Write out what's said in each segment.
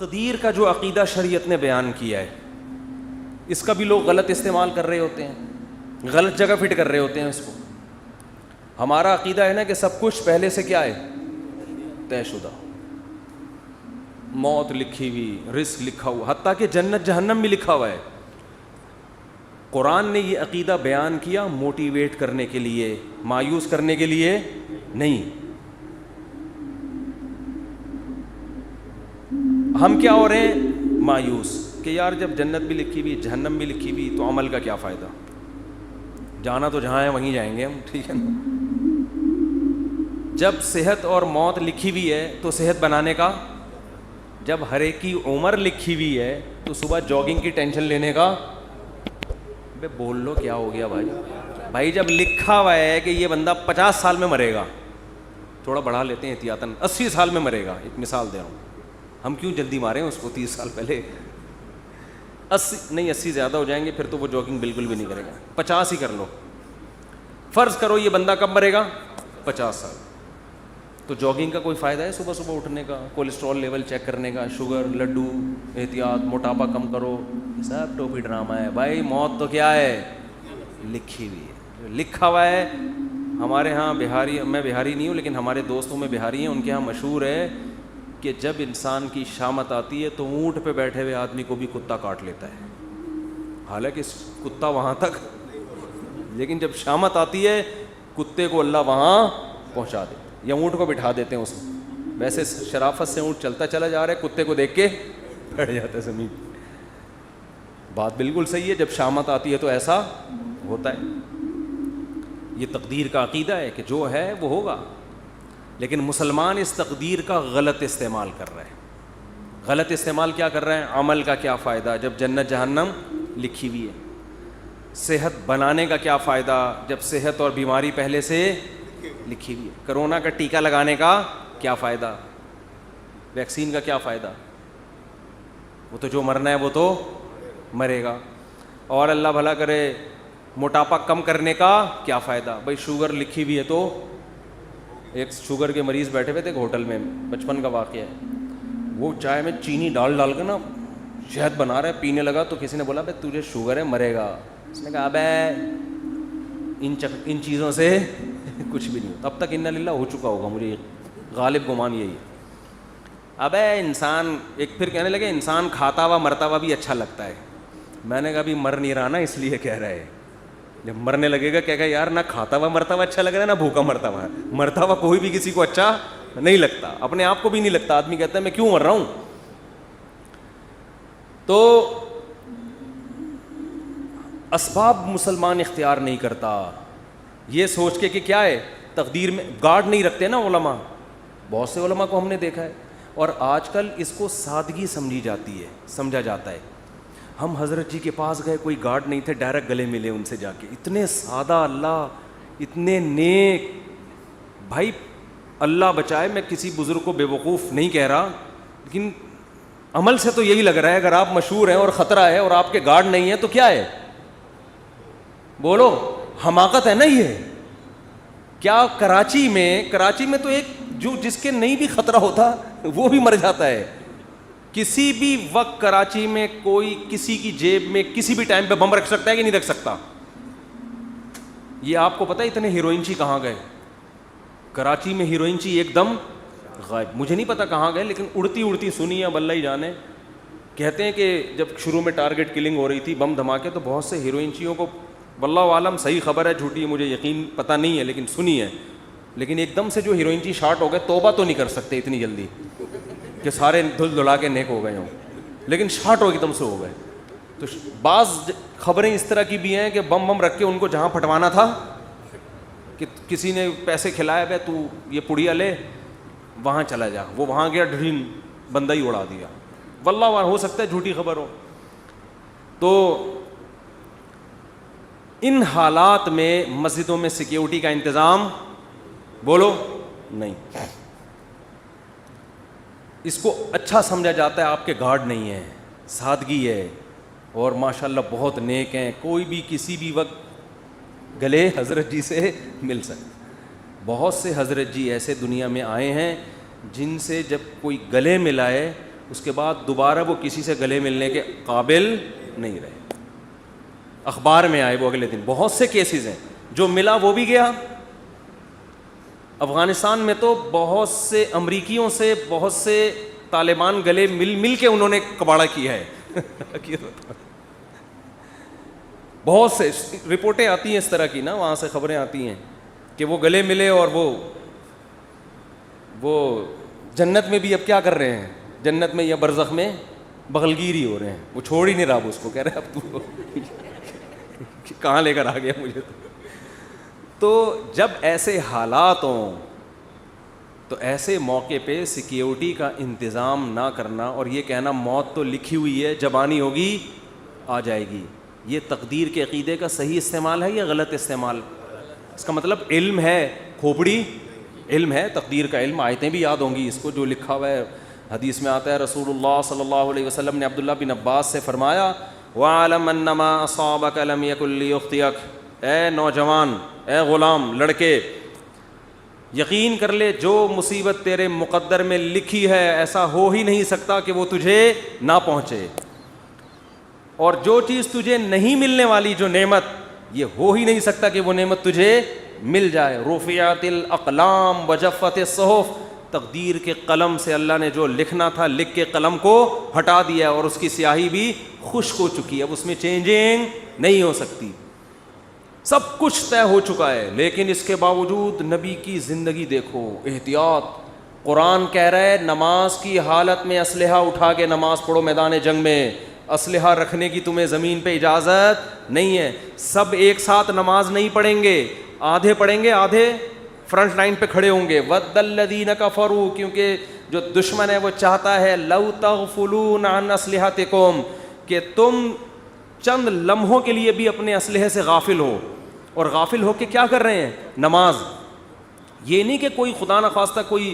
تقدیر کا جو عقیدہ شریعت نے بیان کیا ہے اس کا بھی لوگ غلط استعمال کر رہے ہوتے ہیں, غلط جگہ فٹ کر رہے ہوتے ہیں اس کو. ہمارا عقیدہ ہے نا کہ سب کچھ پہلے سے کیا ہے, طے شدہ, موت لکھی ہوئی, رزق لکھا ہوا, حتیٰ کہ جنت جہنم بھی لکھا ہوا ہے. قرآن نے یہ عقیدہ بیان کیا موٹیویٹ کرنے کے لیے, مایوس کرنے کے لیے نہیں. ہم کیا ہو رہے ہیں, مایوس, کہ یار جب جنت بھی لکھی ہوئی جہنم بھی لکھی ہوئی تو عمل کا کیا فائدہ, جانا تو جہاں ہے وہیں جائیں گے ہم, ٹھیک ہے نا. جب صحت اور موت لکھی ہوئی ہے تو صحت بنانے کا, جب ہر ایک کی عمر لکھی ہوئی ہے تو صبح جاگنگ کی ٹینشن لینے کا, بے بول لو کیا ہو گیا بھائی. بھائی جب لکھا ہوا ہے کہ یہ بندہ 50 سال میں مرے گا, تھوڑا بڑھا لیتے ہیں احتیاطاً, 80 سال میں مرے گا, ایک مثال دے رہا ہوں, ہم کیوں جلدی ماریں اس کو 30 سال پہلے, 80 زیادہ ہو جائیں گے پھر تو وہ جاگنگ بالکل بھی نہیں کرے گا, 50 ہی کر لو. فرض کرو یہ بندہ کب مرے گا, 50 سال, تو جاگنگ کا کوئی فائدہ ہے صبح صبح اٹھنے کا, کولیسٹرول لیول چیک کرنے کا, شوگر, لڈو, احتیاط, موٹاپا کم کرو, سب ٹوپی ڈرامہ ہے. بھائی موت تو کیا ہے, لکھی ہوئی ہے, لکھا ہوا ہے. ہمارے ہاں بہاری, میں بہاری نہیں ہوں لیکن ہمارے دوستوں میں بہاری ہیں, ان کے ہاں مشہور ہے کہ جب انسان کی شامت آتی ہے تو اونٹ پہ بیٹھے ہوئے آدمی کو بھی کتا کاٹ لیتا ہے, حالانکہ کتا وہاں تک, لیکن جب شامت آتی ہے کتے کو اللہ وہاں پہنچا دیتا ہے, یا اونٹ کو بٹھا دیتے ہیں اس میں. ویسے شرافت سے اونٹ چلتا چلا جا رہا ہے, کتے کو دیکھ کے بیٹھ جاتا ہے زمین. بات بالکل صحیح ہے, جب شامت آتی ہے تو ایسا ہوتا ہے. یہ تقدیر کا عقیدہ ہے کہ جو ہے وہ ہوگا, لیکن مسلمان اس تقدیر کا غلط استعمال کر رہے ہیں. غلط استعمال کیا کر رہے ہیں, عمل کا کیا فائدہ جب جنت جہنم لکھی ہوئی ہے, صحت بنانے کا کیا فائدہ جب صحت اور بیماری پہلے سے لکھی ہوئی ہے, کرونا کا ٹیکہ لگانے کا کیا فائدہ, ویکسین کا کیا فائدہ, وہ تو جو مرنا ہے وہ تو مرے گا. اور اللہ بھلا کرے موٹاپا کم کرنے کا کیا فائدہ, بھائی شوگر لکھی ہوئی ہے تو, ایک شوگر کے مریض بیٹھے ہوئے تھے ایک ہوٹل میں, بچپن کا واقعہ ہے, وہ چائے میں چینی ڈال ڈال کے نا شہد بنا رہا ہے, پینے لگا تو کسی نے بولا بھائی تجھے شوگر ہے مرے گا, اس نے کہا ابے ان چیزوں سے کچھ بھی نہیں. تب تک انا للہ ہو چکا ہوگا, مجھے غالب گمان یہی ہے. ابے انسان, ایک پھر کہنے لگے انسان کھاتا ہوا مرتا ہوا بھی اچھا لگتا ہے. میں نے کہا ابھی مر نہیں رہا نا اس لیے کہہ رہا ہے, جب مرنے لگے گا کہے گا یار نہ کھاتا ہوا مرتا ہوا اچھا لگ رہا ہے نہ بھوکا مرتا ہوا. مرتا ہوا کوئی بھی کسی کو اچھا نہیں لگتا, اپنے آپ کو بھی نہیں لگتا. آدمی کہتا ہے میں کیوں مر رہا ہوں. تو اسباب مسلمان اختیار نہیں کرتا, یہ سوچ کے کہ کیا ہے تقدیر میں گارڈ نہیں رکھتے نا علماء. بہت سے علماء کو ہم نے دیکھا ہے, اور آج کل اس کو سادگی سمجھی جاتی ہے, سمجھا جاتا ہے. ہم حضرت جی کے پاس گئے, کوئی گارڈ نہیں تھے, ڈائریکٹ گلے ملے ان سے جا کے, اتنے سادہ اللہ, اتنے نیک. بھائی اللہ بچائے, میں کسی بزرگ کو بے وقوف نہیں کہہ رہا, لیکن عمل سے تو یہی لگ رہا ہے اگر آپ مشہور ہیں اور خطرہ ہے اور آپ کے گارڈ نہیں ہے تو کیا ہے, بولو حماقت ہے نا یہ. کیا کراچی میں تو ایک جو جس کے نہیں بھی خطرہ ہوتا وہ بھی مر جاتا ہے. کسی بھی وقت کراچی میں کوئی کسی کی جیب میں کسی بھی ٹائم پہ بم رکھ سکتا ہے کہ نہیں رکھ سکتا. یہ آپ کو پتہ ہے اتنے ہیروئنچی کہاں گئے, کراچی میں ہیروئنچی ایک دم غائب. مجھے نہیں پتا کہاں گئے, لیکن اڑتی اڑتی سنی, اب اللہ ہی جانے. کہتے ہیں کہ جب شروع میں ٹارگٹ کلنگ ہو رہی تھی, بم دھماکے, تو بہت سے ہیروئنچیوں کو, واللہ عالم صحیح خبر ہے جھوٹی مجھے یقین پتہ نہیں ہے لیکن سنی ہے, لیکن ایک دم سے جو ہیروئنچی شارٹ ہو گئے, توبہ تو نہیں کر سکتے اتنی جلدی کہ سارے دھل دھلا کے نیک ہو گئے ہوں, لیکن شارٹ ہو ایک دم سے ہو گئے. تو بعض خبریں اس طرح کی بھی ہیں کہ بم رکھ کے ان کو جہاں پھٹوانا تھا, کہ کسی نے پیسے کھلائے, بھائی تو یہ پڑیا لے وہاں چلا جا, وہ وہاں گیا, ڈرین بندہ ہی اڑا دیا. واللہ ہو سکتا ہے جھوٹی خبر ہو. تو ان حالات میں مسجدوں میں سیکیورٹی کا انتظام بولو نہیں, اس کو اچھا سمجھا جاتا ہے آپ کے گارڈ نہیں ہے, سادگی ہے, اور ماشاءاللہ بہت نیک ہیں, کوئی بھی کسی بھی وقت گلے حضرت جی سے مل سکتے. بہت سے حضرت جی ایسے دنیا میں آئے ہیں جن سے جب کوئی گلے ملائے اس کے بعد دوبارہ وہ کسی سے گلے ملنے کے قابل نہیں رہے. اخبار میں آئے وہ اگلے دن, بہت سے کیسز ہیں, جو ملا وہ بھی گیا. افغانستان میں تو بہت سے امریکیوں سے بہت سے طالبان گلے مل کے انہوں نے کباڑہ کیا ہے. بہت سے رپورٹیں آتی ہیں اس طرح کی نا, وہاں سے خبریں آتی ہیں کہ وہ گلے ملے اور وہ جنت میں بھی اب کیا کر رہے ہیں, جنت میں یا برزخ میں بغلگیری ہو رہے ہیں. وہ چھوڑ ہی نہیں رہا اس کو, کہہ رہے اب تو کہاں لے کر آ گیا مجھے. تو جب ایسے حالات ہوں تو ایسے موقع پہ سیکیورٹی کا انتظام نہ کرنا اور یہ کہنا موت تو لکھی ہوئی ہے, جب آنی ہوگی آ جائے گی, یہ تقدیر کے عقیدے کا صحیح استعمال ہے یا غلط استعمال؟ اس کا مطلب علم ہے, کھوپڑی علم ہے, تقدیر کا علم, آیتیں بھی یاد ہوں گی اس کو جو لکھا ہوا ہے. حدیث میں آتا ہے رسول اللہ صلی اللہ علیہ وسلم نے عبداللہ بن عباس سے فرمایا وَعَلَمْ أَنَّمَا أَصَابَكَ لَمْ يَكُنْ لِيُخْطِئَكَ, اے نوجوان, اے غلام, لڑکے, یقین کر لے جو مصیبت تیرے مقدر میں لکھی ہے ایسا ہو ہی نہیں سکتا کہ وہ تجھے نہ پہنچے, اور جو چیز تجھے نہیں ملنے والی, جو نعمت, یہ ہو ہی نہیں سکتا کہ وہ نعمت تجھے مل جائے. رفعت الاقلام وجفت الصحف, تقدیر کے قلم سے اللہ نے جو لکھنا تھا لکھ کے قلم کو ہٹا دیا اور اس کی سیاہی بھی خشک ہو چکی ہے, اب اس میں چینجنگ نہیں ہو سکتی, سب کچھ طے ہو چکا ہے. لیکن اس کے باوجود نبی کی زندگی دیکھو, احتیاط. قرآن کہہ رہا ہے نماز کی حالت میں اسلحہ اٹھا کے نماز پڑھو میدان جنگ میں, اسلحہ رکھنے کی تمہیں زمین پہ اجازت نہیں ہے. سب ایک ساتھ نماز نہیں پڑھیں گے, آدھے پڑھیں گے, آدھے فرنٹ لائن پہ کھڑے ہوں گے. وَدَّ الَّذِينَ كَفَرُوا, کیونکہ جو دشمن ہے وہ چاہتا ہے لَوْ تَغْفُلُونَ عَنْ أَسْلِحَتِكُمْ, کہ تم چند لمحوں کے لیے بھی اپنے اسلحے سے غافل ہو. اور غافل ہو کے کیا کر رہے ہیں؟ نماز. یہ نہیں کہ کوئی خدا نخواستہ کوئی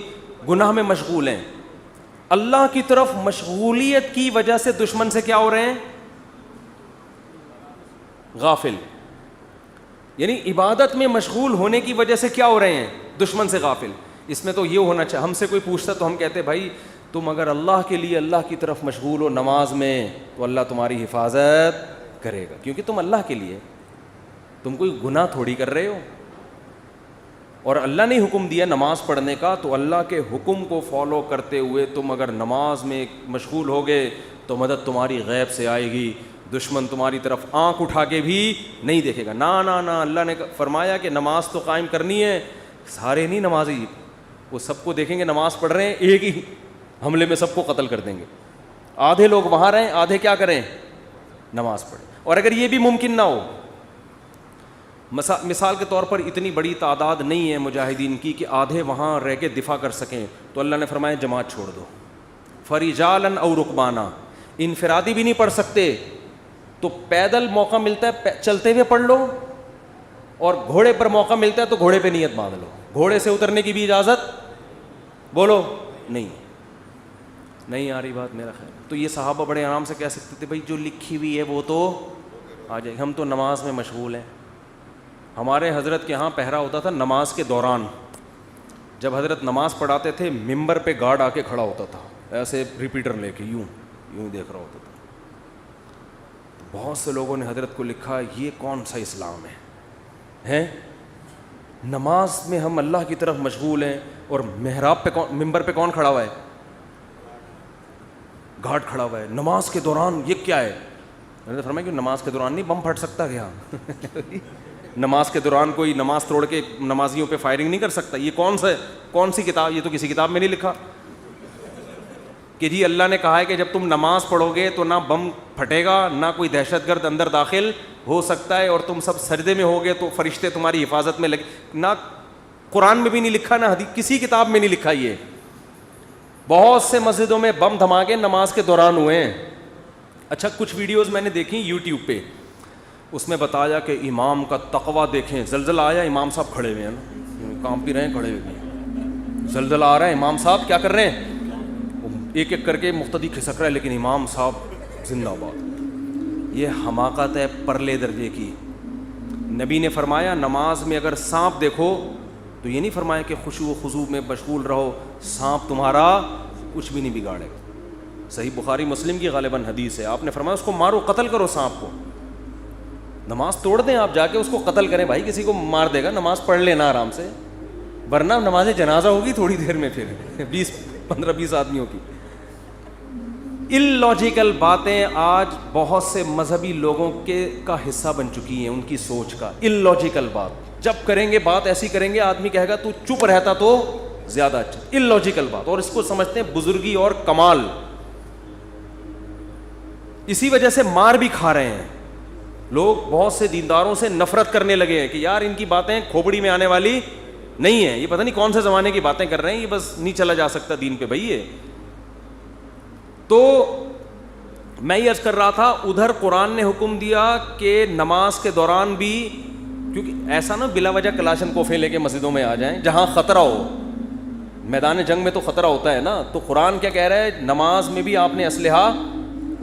گناہ میں مشغول ہیں, اللہ کی طرف مشغولیت کی وجہ سے دشمن سے کیا ہو رہے ہیں؟ غافل. یعنی عبادت میں مشغول ہونے کی وجہ سے کیا ہو رہے ہیں؟ دشمن سے غافل. اس میں تو یہ ہونا چاہیے, ہم سے کوئی پوچھتا تو ہم کہتے بھائی تم اگر اللہ کے لیے اللہ کی طرف مشغول ہو نماز میں تو اللہ تمہاری حفاظت کرے گا, کیونکہ تم اللہ کے لیے, تم کوئی گناہ تھوڑی کر رہے ہو. اور اللہ نے حکم دیا نماز پڑھنے کا, تو اللہ کے حکم کو فالو کرتے ہوئے تم اگر نماز میں مشغول ہوگے تو مدد تمہاری غیب سے آئے گی, دشمن تمہاری طرف آنکھ اٹھا کے بھی نہیں دیکھے گا. نہ اللہ نے فرمایا کہ نماز تو قائم کرنی ہے, سارے نہیں نمازی, وہ سب کو دیکھیں گے نماز پڑھ رہے ہیں, ایک ہی حملے میں سب کو قتل کر دیں گے. آدھے لوگ وہاں رہیں, آدھے کیا کریں؟ نماز پڑھیں. اور اگر یہ بھی ممکن نہ ہو, مثال کے طور پر اتنی بڑی تعداد نہیں ہے مجاہدین کی کہ آدھے وہاں رہ کے دفاع کر سکیں, تو اللہ نے فرمایا جماعت چھوڑ دو. فرجالاً او رکبانا, انفرادی بھی نہیں پڑھ سکتے تو پیدل موقع ملتا ہے چلتے ہوئے پڑھ لو, اور گھوڑے پر موقع ملتا ہے تو گھوڑے پہ نیت باندھ لو. گھوڑے سے اترنے کی بھی اجازت بولو نہیں آ رہی بات میرا خیال. تو یہ صحابہ بڑے آرام سے کہہ سکتے تھے بھائی جو لکھی ہوئی ہے وہ تو آ جائے, ہم تو نماز میں مشغول ہیں. ہمارے حضرت کے ہاں پہرا ہوتا تھا نماز کے دوران, جب حضرت نماز پڑھاتے تھے ممبر پہ گارڈ آ کے کھڑا ہوتا تھا, ایسے ریپیٹر لے کے یوں دیکھ رہا ہوتا تھا. بہت سے لوگوں نے حضرت کو لکھا یہ کون سا اسلام ہے؟ نماز میں ہم اللہ کی طرف مشغول ہیں اور محراب پہ ممبر پہ کون کھڑا ہوا ہے؟ گارڈ کھڑا ہوا ہے. نماز کے دوران یہ کیا ہے؟ میں نے فرمایا کہ نماز کے دوران نہیں بم پھٹ سکتا کیا؟ نماز کے دوران کوئی نماز توڑ کے نمازیوں پہ فائرنگ نہیں کر سکتا. یہ کون سی کتاب؟ یہ تو کسی کتاب میں نہیں لکھا کہ جی اللہ نے کہا ہے کہ جب تم نماز پڑھو گے تو نہ بم پھٹے گا, نہ کوئی دہشت گرد اندر داخل ہو سکتا ہے, اور تم سب سجدے میں ہوگے تو فرشتے تمہاری حفاظت میں لگے. نہ قرآن میں بھی نہیں لکھا, نہ حدیث کسی کتاب میں نہیں لکھا. یہ بہت سے مسجدوں میں بم دھماکے نماز کے دوران ہوئے ہیں. اچھا کچھ ویڈیوز میں نے دیکھی یوٹیوب پہ, اس میں بتایا کہ امام کا تقویٰ دیکھیں, زلزلہ آیا امام صاحب کھڑے ہوئے ہیں نا, کام پی رہے ہیں کھڑے ہوئے ہیں, زلزلہ آ رہا ہے امام صاحب کیا کر رہے ہیں, ایک ایک کر کے مقتدی کھسک رہا ہے, لیکن امام صاحب زندہ باد. یہ حماقت ہے پرلے درجے کی. نبی نے فرمایا نماز میں اگر سانپ دیکھو تو یہ نہیں فرمایا کہ خشوع و خضوع میں مشغول رہو, سانپ تمہارا کچھ بھی نہیں بگاڑے گا. صحیح بخاری مسلم کی غالباً حدیث ہے, آپ نے فرمایا اس کو مارو, قتل کرو سانپ کو. نماز توڑ دیں آپ, جا کے اس کو قتل کریں. بھائی کسی کو مار دے گا, نماز پڑھ لینا آرام سے, ورنہ نماز جنازہ ہوگی تھوڑی دیر میں, پھر 15-20 آدمیوں کی. اللاجیکل باتیں آج بہت سے مذہبی لوگوں کا حصہ بن چکی ہیں, ان کی سوچ کا. اللاجیکل بات جب کریں گے, بات ایسی کریں گے, آدمی کہے گا تو چپ رہتا تو زیادہ اچھا. اللاجیکل بات, اور اس کو سمجھتے ہیں بزرگی اور کمال. اسی وجہ سے مار بھی کھا رہے ہیں لوگ. بہت سے دینداروں سے نفرت کرنے لگے ہیں کہ یار ان کی باتیں کھوپڑی میں آنے والی نہیں ہیں, یہ پتہ نہیں کون سے زمانے کی باتیں کر رہے ہیں, یہ بس نہیں چلا جا سکتا دین پہ بھائی یہ. تو میں یہ عرض کر رہا تھا, ادھر قرآن نے حکم دیا کہ نماز کے دوران بھی, کیونکہ ایسا نا بلا وجہ کلاشن کوفے لے کے مسجدوں میں آ جائیں جہاں خطرہ ہو. میدان جنگ میں تو خطرہ ہوتا ہے نا, تو قرآن کیا کہہ رہا ہے, نماز میں بھی آپ نے اسلحہ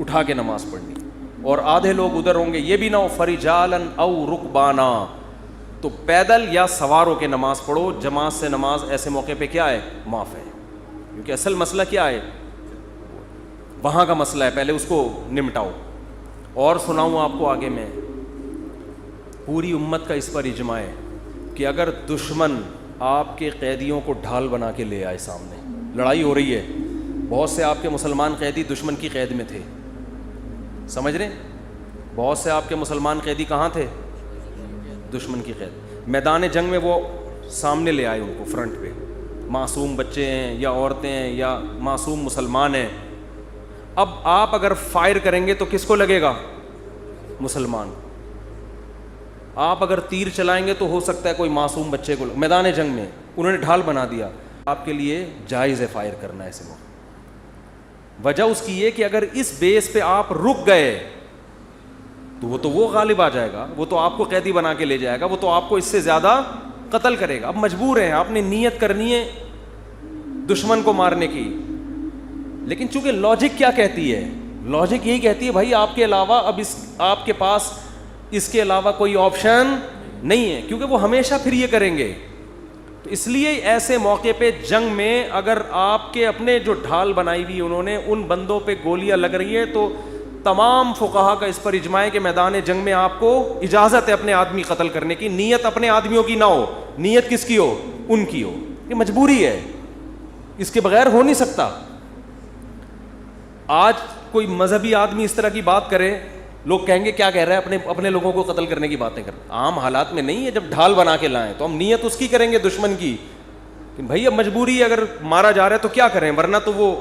اٹھا کے نماز پڑھنی. اور آدھے لوگ ادھر ہوں گے, یہ بھی نہ ہو فرجالن او رکبانا, تو پیدل یا سوار ہو کے نماز پڑھو. جماعت سے نماز ایسے موقع پہ کیا ہے, معاف ہے, کیونکہ اصل مسئلہ کیا ہے, وہاں کا مسئلہ ہے, پہلے اس کو نمٹاؤ. اور سناؤں آپ کو آگے میں, پوری امت کا اس پر اجماع ہے کہ اگر دشمن آپ کے قیدیوں کو ڈھال بنا کے لے آئے سامنے, لڑائی ہو رہی ہے, بہت سے آپ کے مسلمان قیدی دشمن کی قید میں تھے, سمجھ رہے, بہت سے آپ کے مسلمان قیدی کہاں تھے, دشمن کی قید. میدان جنگ میں وہ سامنے لے آئے ان کو فرنٹ پہ, معصوم بچے ہیں یا عورتیں ہیں یا معصوم مسلمان ہیں. اب آپ اگر فائر کریں گے تو کس کو لگے گا, مسلمان. آپ اگر تیر چلائیں گے تو ہو سکتا ہے کوئی معصوم بچے کو. میدان جنگ میں انہوں نے ڈھال بنا دیا, آپ کے لیے جائز ہے فائر کرنا ایسے موقع. وجہ اس کی یہ کہ اگر اس بیس پہ آپ رک گئے تو وہ غالب آ جائے گا, وہ تو آپ کو قیدی بنا کے لے جائے گا, وہ تو آپ کو اس سے زیادہ قتل کرے گا. اب مجبور ہیں, آپ نے نیت کرنی ہے دشمن کو مارنے کی, لیکن چونکہ لاجک کیا کہتی ہے, لاجک یہی کہتی ہے بھائی آپ کے علاوہ اب آپ کے پاس اس کے علاوہ کوئی آپشن نہیں ہے, کیونکہ وہ ہمیشہ پھر یہ کریں گے. تو اس لیے ایسے موقع پہ جنگ میں اگر آپ کے اپنے جو ڈھال بنائی ہوئی انہوں نے, ان بندوں پہ گولیاں لگ رہی ہیں, تو تمام فقہا کا اس پر اجماع ہے کہ میدان جنگ میں آپ کو اجازت ہے اپنے آدمی قتل کرنے کی. نیت اپنے آدمیوں کی نہ ہو, نیت کس کی ہو, ان کی ہو. یہ مجبوری ہے, اس کے بغیر ہو نہیں سکتا. آج کوئی مذہبی آدمی اس طرح کی بات کرے, لوگ کہیں گے کیا کہہ رہا ہے, اپنے لوگوں کو قتل کرنے کی باتیں کر. عام حالات میں نہیں ہے, جب ڈھال بنا کے لائیں تو ہم نیت اس کی کریں گے دشمن کی, کہ بھائی اب مجبوری ہے, اگر مارا جا رہا ہے تو کیا کریں, ورنہ تو وہ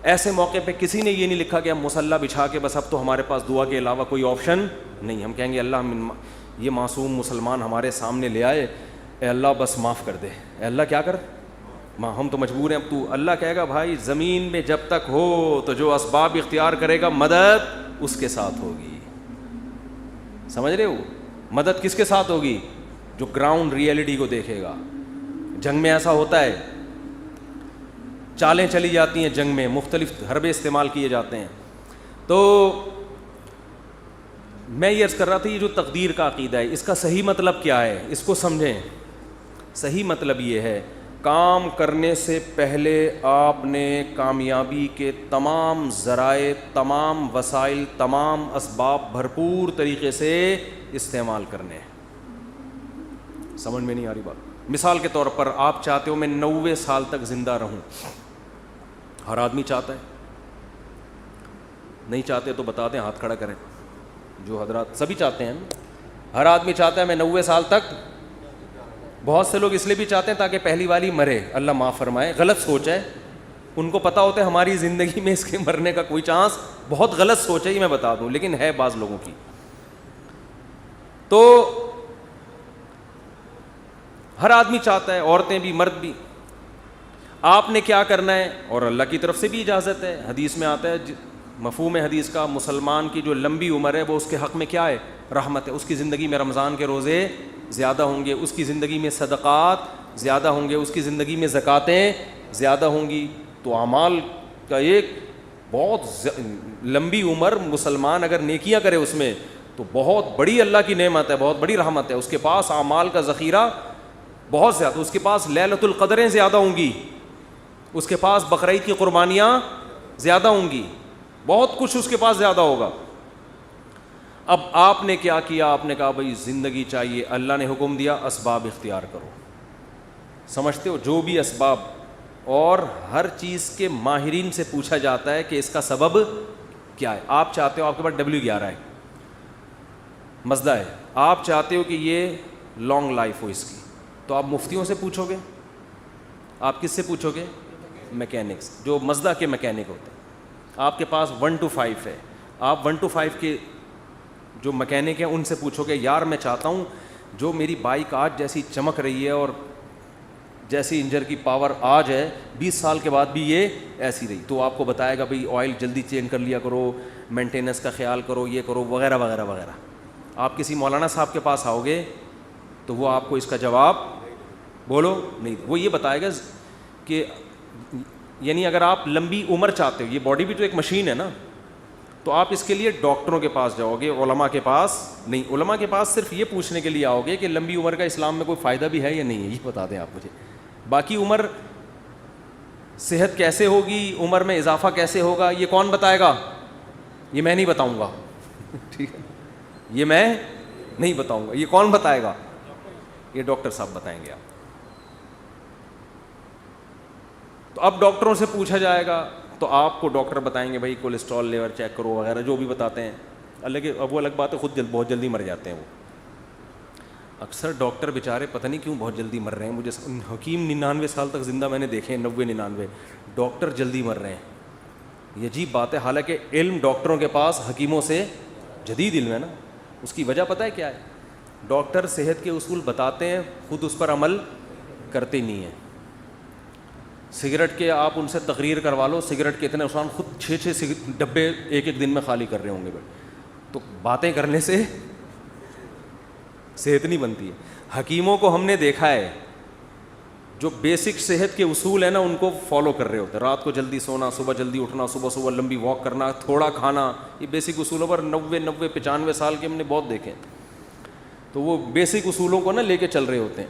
ایسے موقع پہ کسی نے یہ نہیں لکھا کہ ہم مسلح بچھا کے بس اب تو ہمارے پاس دعا کے علاوہ کوئی آپشن نہیں. ہم کہیں گے اللہ یہ معصوم مسلمان ہمارے سامنے لے آئے, اے اللہ بس معاف کر دے, اے اللہ کیا کر, ہم تو مجبور ہیں اب تو. اللہ کہے گا بھائی زمین میں جب تک ہو تو جو اسباب اختیار کرے گا مدد اس کے ساتھ ہوگی. سمجھ رہے ہو, مدد کس کے ساتھ ہوگی, جو گراؤنڈ ریئلٹی کو دیکھے گا. جنگ میں ایسا ہوتا ہے, چالیں چلی جاتی ہیں جنگ میں, مختلف حربے استعمال کیے جاتے ہیں. تو میں یہ عرض کر رہا تھا, یہ جو تقدیر کا عقیدہ ہے اس کا صحیح مطلب کیا ہے, اس کو سمجھیں. صحیح مطلب یہ ہے, کام کرنے سے پہلے آپ نے کامیابی کے تمام ذرائع, تمام وسائل, تمام اسباب بھرپور طریقے سے استعمال کرنے ہیں. سمجھ میں نہیں آ رہی بات؟ مثال کے طور پر آپ چاہتے ہو میں 90 سال تک زندہ رہوں, ہر آدمی چاہتا ہے, نہیں چاہتے تو بتا دیں, ہاتھ کھڑا کریں. جو حضرات سبھی چاہتے ہیں, ہر آدمی چاہتا ہے میں 90 سال تک. بہت سے لوگ اس لیے بھی چاہتے ہیں تاکہ پہلی والی مرے, اللہ معاف فرمائے, غلط سوچ ہے. ان کو پتا ہوتا ہے ہماری زندگی میں اس کے مرنے کا کوئی چانس, بہت غلط سوچ ہے یہ میں بتا دوں, لیکن ہے بعض لوگوں کی. تو ہر آدمی چاہتا ہے, عورتیں بھی مرد بھی. آپ نے کیا کرنا ہے, اور اللہ کی طرف سے بھی اجازت ہے, حدیث میں آتا ہے, مفہوم حدیث کا, مسلمان کی جو لمبی عمر ہے وہ اس کے حق میں کیا ہے, رحمت ہے. اس کی زندگی میں رمضان کے روزے زیادہ ہوں گے, اس کی زندگی میں صدقات زیادہ ہوں گے, اس کی زندگی میں زکاتیں زیادہ ہوں گی. تو اعمال کا ایک بہت لمبی عمر, مسلمان اگر نیکیاں کرے اس میں تو بہت بڑی اللہ کی نعمت ہے, بہت بڑی رحمت ہے. اس کے پاس اعمال کا ذخیرہ بہت زیادہ, اس کے پاس لیلۃ القدریں زیادہ ہوں گی, اس کے پاس بقرعید کی قربانیاں زیادہ ہوں گی, بہت کچھ اس کے پاس زیادہ ہوگا. اب آپ نے کیا کیا, آپ نے کہا بھائی زندگی چاہیے, اللہ نے حکم دیا اسباب اختیار کرو. سمجھتے ہو, جو بھی اسباب, اور ہر چیز کے ماہرین سے پوچھا جاتا ہے کہ اس کا سبب کیا ہے. آپ چاہتے ہو, آپ کے پاس W11 ہے, مزدہ ہے, آپ چاہتے ہو کہ یہ لانگ لائف ہو اس کی, تو آپ مفتیوں سے پوچھو گے. آپ کس سے پوچھو گے؟ میکینکس, جو مزدہ کے میکینک ہوتے ہیں. آپ کے پاس 1 to 5 ہے, آپ 1 to 5 کے جو میکینک ہیں ان سے پوچھو گے یار میں چاہتا ہوں جو میری بائک آج جیسی چمک رہی ہے اور جیسی انجن کی پاور آج ہے 20 سال کے بعد بھی یہ ایسی رہی. تو آپ کو بتائے گا بھئی آئل جلدی چینج کر لیا کرو, مینٹیننس کا خیال کرو, یہ کرو وغیرہ وغیرہ وغیرہ. آپ کسی مولانا صاحب کے پاس آؤ گے تو وہ آپ کو اس کا جواب بولو نہیں, وہ یہ بتائے گا کہ یعنی اگر آپ لمبی عمر چاہتے ہو, یہ باڈی بھی تو ایک مشین ہے نا, تو آپ اس کے لیے ڈاکٹروں کے پاس جاؤ گے, علماء کے پاس نہیں. علماء کے پاس صرف یہ پوچھنے کے لیے آؤ گے کہ لمبی عمر کا اسلام میں کوئی فائدہ بھی ہے یا نہیں ہے, یہ بتا دیں آپ مجھے. باقی عمر, صحت کیسے ہوگی, عمر میں اضافہ کیسے ہوگا, یہ کون بتائے گا؟ یہ میں نہیں بتاؤں گا, ٹھیک ہے, یہ میں نہیں بتاؤں گا. یہ کون بتائے گا؟ یہ ڈاکٹر صاحب بتائیں گے. آپ تو اب ڈاکٹروں سے پوچھا جائے گا تو آپ کو ڈاکٹر بتائیں گے بھائی کولیسٹرول لیول چیک کرو وغیرہ جو بھی بتاتے ہیں. اب وہ الگ بات ہے, خود بہت جلدی مر جاتے ہیں وہ. اکثر ڈاکٹر بیچارے پتہ نہیں کیوں بہت جلدی مر رہے ہیں. مجھے حکیم 99 سال تک زندہ میں نے دیکھے ہیں, 90-99. ڈاکٹر جلدی مر رہے ہیں, یہ عجیب بات ہے. حالانکہ علم ڈاکٹروں کے پاس حکیموں سے جدید علم ہے نا. اس کی وجہ پتہ ہے کیا ہے؟ ڈاکٹر صحت کے اصول بتاتے ہیں, خود اس پر عمل کرتے نہیں ہیں. سگریٹ کے آپ ان سے تقریر کروا لو, سگریٹ کے اتنے نقصان, خود 6 ڈبے ایک دن میں خالی کر رہے ہوں گے. تو باتیں کرنے سے صحت نہیں بنتی ہے. حکیموں کو ہم نے دیکھا ہے جو بیسک صحت کے اصول ہیں نا ان کو فالو کر رہے ہوتے ہیں. رات کو جلدی سونا, صبح جلدی اٹھنا, صبح لمبی واک کرنا, تھوڑا کھانا, یہ بیسک اصولوں پر 90-95 سال کے ہم نے بہت دیکھے. تو وہ بیسک اصولوں کو نا لے کے چل رہے ہوتے ہیں.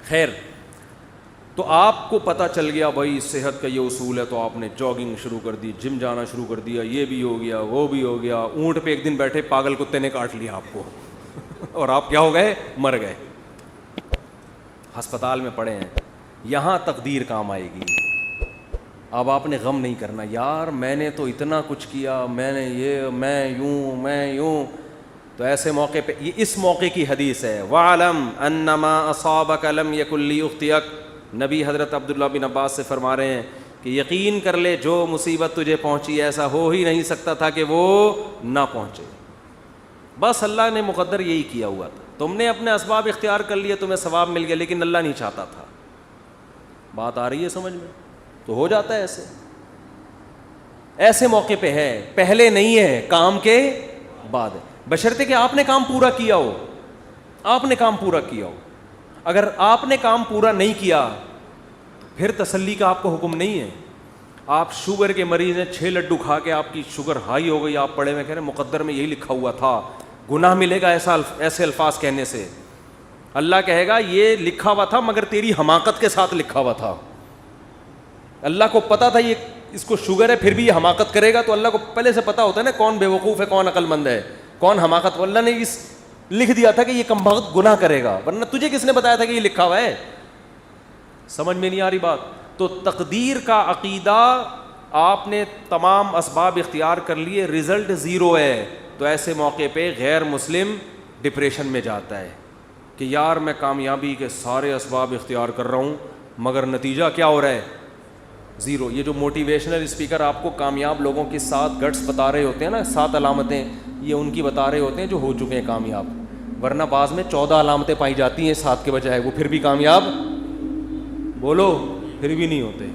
خیر, تو آپ کو پتہ چل گیا بھائی صحت کا یہ اصول ہے, تو آپ نے جاگنگ شروع کر دی, جم جانا شروع کر دیا, یہ بھی ہو گیا وہ بھی ہو گیا. اونٹ پہ ایک دن بیٹھے پاگل کتے نے کاٹ لیا آپ کو اور آپ کیا ہو گئے؟ مر گئے, ہسپتال میں پڑے ہیں. یہاں تقدیر کام آئے گی. اب آپ نے غم نہیں کرنا یار میں نے تو اتنا کچھ کیا, میں نے یہ, میں یوں. تو ایسے موقع پہ, یہ اس موقع کی حدیث ہے, وَعْلَمْ أَنَّمَا أَصَابَكَ لَمْ يَكُنْ لِيُخْطِئَكَ. نبی حضرت عبداللہ بن عباس سے فرما رہے ہیں کہ یقین کر لے جو مصیبت تجھے پہنچی ایسا ہو ہی نہیں سکتا تھا کہ وہ نہ پہنچے. بس اللہ نے مقدر یہی کیا ہوا تھا. تم نے اپنے اسباب اختیار کر لیے, تمہیں ثواب مل گیا, لیکن اللہ نہیں چاہتا تھا. بات آ رہی ہے سمجھ میں؟ تو ہو جاتا ہے ایسے موقع پہ ہے, پہلے نہیں ہے, کام کے بعد ہے. بشرطے کہ آپ نے کام پورا کیا ہو, آپ نے کام پورا کیا ہو. اگر آپ نے کام پورا نہیں کیا پھر تسلی کا آپ کو حکم نہیں ہے. آپ شوگر کے مریض ہیں, 6 لڈو کھا کے آپ کی شوگر ہائی ہو گئی, آپ پڑھے میں کہہ رہے ہیں مقدر میں یہی لکھا ہوا تھا, گناہ ملے گا ایسے الفاظ کہنے سے. اللہ کہے گا یہ لکھا ہوا تھا مگر تیری حماقت کے ساتھ لکھا ہوا تھا. اللہ کو پتا تھا یہ اس کو شوگر ہے پھر بھی یہ حماقت کرے گا. تو اللہ کو پہلے سے پتا ہوتا ہے نا کون بے وقوف ہے, کون عقل مند ہے, کون حماقت. اللہ نے اس لکھ دیا تھا کہ یہ کمبخت گناہ کرے گا, ورنہ تجھے کس نے بتایا تھا کہ یہ لکھا ہوا ہے؟ سمجھ میں نہیں آ رہی بات؟ تو تقدیر کا عقیدہ, آپ نے تمام اسباب اختیار کر لیے, رزلٹ 0 ہے. تو ایسے موقع پہ غیر مسلم ڈپریشن میں جاتا ہے کہ یار میں کامیابی کے سارے اسباب اختیار کر رہا ہوں مگر نتیجہ کیا ہو رہا ہے؟ 0. یہ جو موٹیویشنل اسپیکر آپ کو کامیاب لوگوں کے 7 گٹس بتا رہے ہوتے ہیں نا, 7 علامتیں, یہ ان کی بتا رہے ہوتے ہیں جو ہو چکے ہیں کامیاب. ورنہ بعض میں 14 علامتیں پائی جاتی ہیں 7 کے بجائے, وہ پھر بھی کامیاب, بولو, پھر بھی نہیں ہوتے.